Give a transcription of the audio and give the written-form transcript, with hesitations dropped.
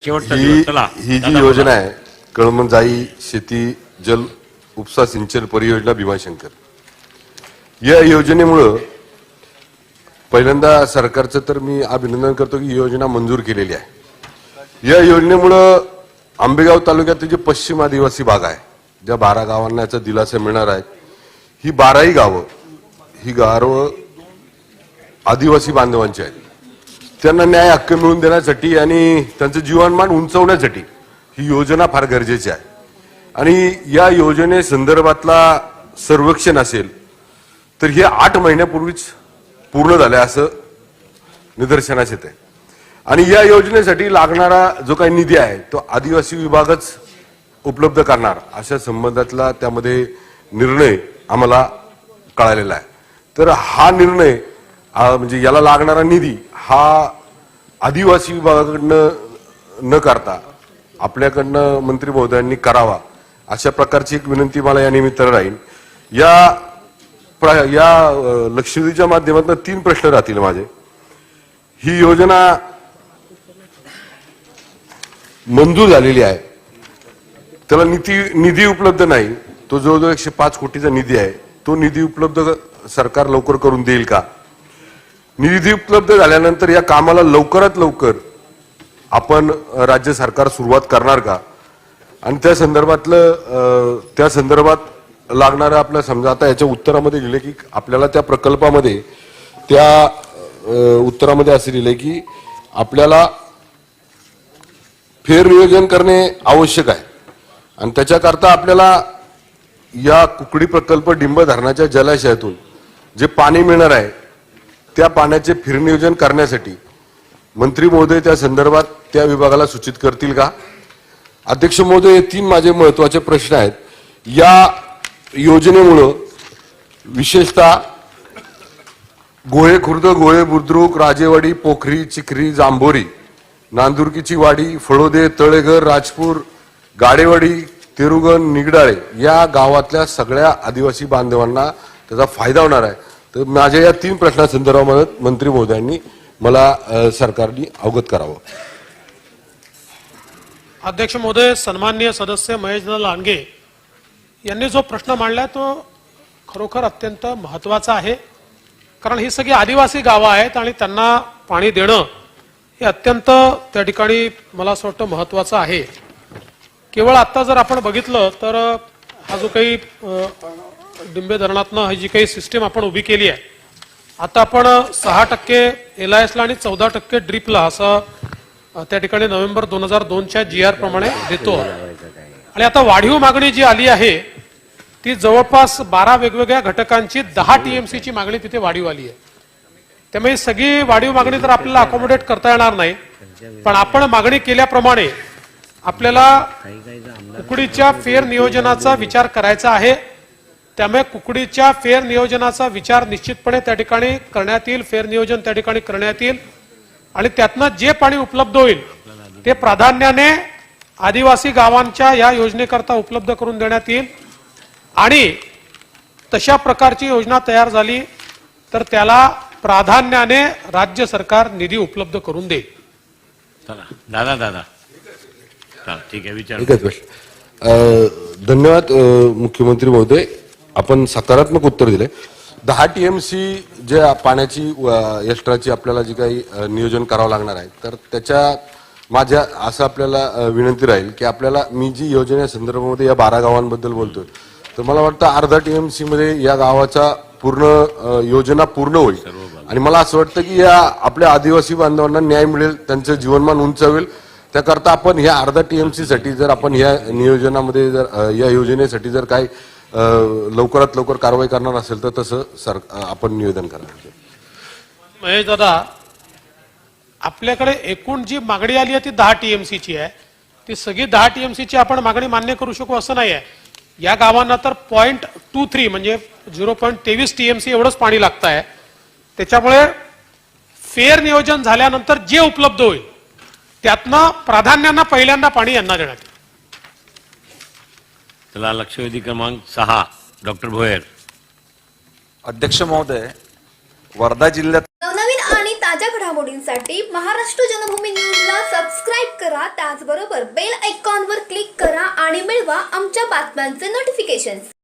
ही जी योजना आहे कळमजाई शेती जल उपसा सिंचन परियोजना भीमाशंकर, या योजनेमुळे पहिल्यांदा सरकारचं तर मी अभिनंदन करतो की ही योजना मंजूर केलेली आहे। या योजनेमुळे आंबेगाव तालुक्यातील जे पश्चिम आदिवासी भाग आहे, ज्या 12 गावांना याचा दिलासा मिळणार आहे, ही 12ही गावं आदिवासी बांधवांची आहेत। त्यांना न्याय हक्क मिळवून देण्यासाठी आणि त्यांचं जीवनमान उंचावण्यासाठी ही योजना फार गरजेची आहे। आणि या योजने संदर्भातला सर्वेक्षण असेल तर हे 8 महिन्यापूर्वीच पूर्ण झाले असं निदर्शनास येते। आणि या योजनेसाठी लागणारा जो काही निधी आहे तो आदिवासी विभागच उपलब्ध करणार अशा संबंधातला त्यामध्ये निर्णय आम्हाला कळालेला आहे। तर हा निर्णय म्हणजे याला लागणारा निधी हा आदिवासी विभागाकडनं न करता आपल्याकडनं मंत्री महोदयांनी करावा अशा प्रकारची एक विनंती मला या निमित्तानं राहील। या लक्षवेधीच्या माध्यमातून 3 प्रश्न राहतील माझे। ही योजना मंजूर झालेली आहे, त्याला निधी उपलब्ध नाही, तो जवळजवळ 105 कोटीचा निधी आहे, तो निधी उपलब्ध सरकार लवकर करून देईल का? निधी उपलब्ध झाल्यानंतर या कामाला लवकरात लवकर आपण राज्य सरकार सुरुवात करणार का? आणि त्या संदर्भात लागणारं आपल्या समजा आता याच्या उत्तरामध्ये लिहिले की आपल्याला त्या प्रकल्पामध्ये उत्तरामध्ये असे लिहिले की आपल्याला फेरनियोजन करणे आवश्यक आहे आणि त्याच्याकरता आपल्याला या कुकडी प्रकल्प डिंब धरणाच्या जलाशयातून जे पाणी मिळणार आहे त्या पाण्याचे फेरनियोजन करण्यासाठी मंत्री महोदय त्या संदर्भात त्या विभागाला सूचित करतील का? अध्यक्ष महोदय, 3 माझे महत्त्वाचे प्रश्न आहेत। या योजनेमुळे विशेषतः गोहे खुर्द, गोहे बुद्रुक, राजेवाडी, पोखरी, चिखरी, जांभोरी, नांदुरकीची वाडी, फळोदे, तळेघर, राजपूर, गाडेवाडी, तेरुगण, निगडाळे या गावातल्या सगळ्या आदिवासी बांधवांना त्याचा फायदा होणार आहे। तर माझ्या या 3 प्रश्नांसंदर्भात मंत्री महोदयांनी मला सरकारने अवगत करावं। अध्यक्ष महोदय, सन्माननीय सदस्य महेशदादा लांडगे यांनी जो प्रश्न मांडला तो खरोखर अत्यंत महत्त्वाचा आहे, कारण ही सगळी आदिवासी गावं आहेत आणि त्यांना पाणी देणं हे अत्यंत त्या ठिकाणी मला असं वाटतं महत्त्वाचं आहे। केवळ आता जर आपण बघितलं तर हा जो काही डिंबे धरणातनं ही जी काही सिस्टीम आपण उभी केली आहे, आता आपण 6% LISला आणि 14% ड्रीपला असं त्या ठिकाणी नोव्हेंबर 2002च्या GR प्रमाणे देतो। आणि आता वाढीव मागणी जी आली आहे ती जवळपास 12 वेगवेगळ्या घटकांची 10 TMC ची मागणी तिथे वाढीव आली आहे। त्यामुळे सगळी वाढीव मागणी तर आपल्याला अकोमोडेट करता येणार नाही, पण आपण मागणी केल्याप्रमाणे आपल्याला कुकडीच्या फेर नियोजनाचा विचार करायचा आहे। त्यामुळे कुकडीच्या फेर नियोजनाचा विचार निश्चितपणे त्या ठिकाणी करण्यात येईल, फेर नियोजन त्या ठिकाणी करण्यात येईल आणि त्यातनं जे पाणी उपलब्ध होईल ते प्राधान्याने आदिवासी गावांच्या या योजनेकरता उपलब्ध करून देण्यात येईल। आणि तशा प्रकारची योजना तयार झाली तर त्याला प्राधान्याने राज्य सरकार निधी उपलब्ध करून देईल। दादा ठीक आहे, विचार। धन्यवाद मुख्यमंत्री महोदय, आपण सकारात्मक उत्तर दिले। 10 TMC जे पाण्याची एक्स्ट्राची आपल्याला जी काही नियोजन करावं लागणार आहे तर त्याच्या माझ्या असं आपल्याला विनंती राहील की आपल्याला मी जी योजने संदर्भामध्ये या 12 गावांबद्दल बोलतोय तर मला वाटतं अर्धा TMC मध्ये या गावाचा पूर्ण योजना पूर्ण होईल आणि मला असं वाटतं की या आपल्या आदिवासी बांधवांना न्याय मिळेल, त्यांचं जीवनमान उंचावेल। त्याकरता आपण ह्या अर्धा TMC साठी जर आपण ह्या नियोजनामध्ये जर या योजनेसाठी जर काही लवकरात लवकर कारवाई करणार असेल तर तसं आपण निवेदन करा। महेश दादा, आपल्याकडे एकूण जी मागणी आली आहे ती 10 TMC ची आहे। ती सगळी 10 TMC ची आपण मागणी मान्य करू शकू असं नाही आहे। या गावांना तर 0.23 म्हणजे 0.23 TMC एवढंच पाणी लागतं आहे। त्याच्यामुळे फेर नियोजन झाल्यानंतर जे उपलब्ध होईल त्यातनं प्राधान्यांना पहिल्यांदा पाणी यांना देण्यात येईल। चला, लक्षवेधी क्रमांक 6 डॉक्टर भोयर। अध्यक्ष महोदय, वर्धा जिल्ह्यात नवनवीन आणि ताज्या घडामोडींसाठी महाराष्ट्र जनभूमी न्यूजला सबस्क्राईब करा. त्याचबरोबर बेल आयकॉनवर क्लिक करा आणि मिळवा आमच्या बातम्यांचे नोटिफिकेशन्स.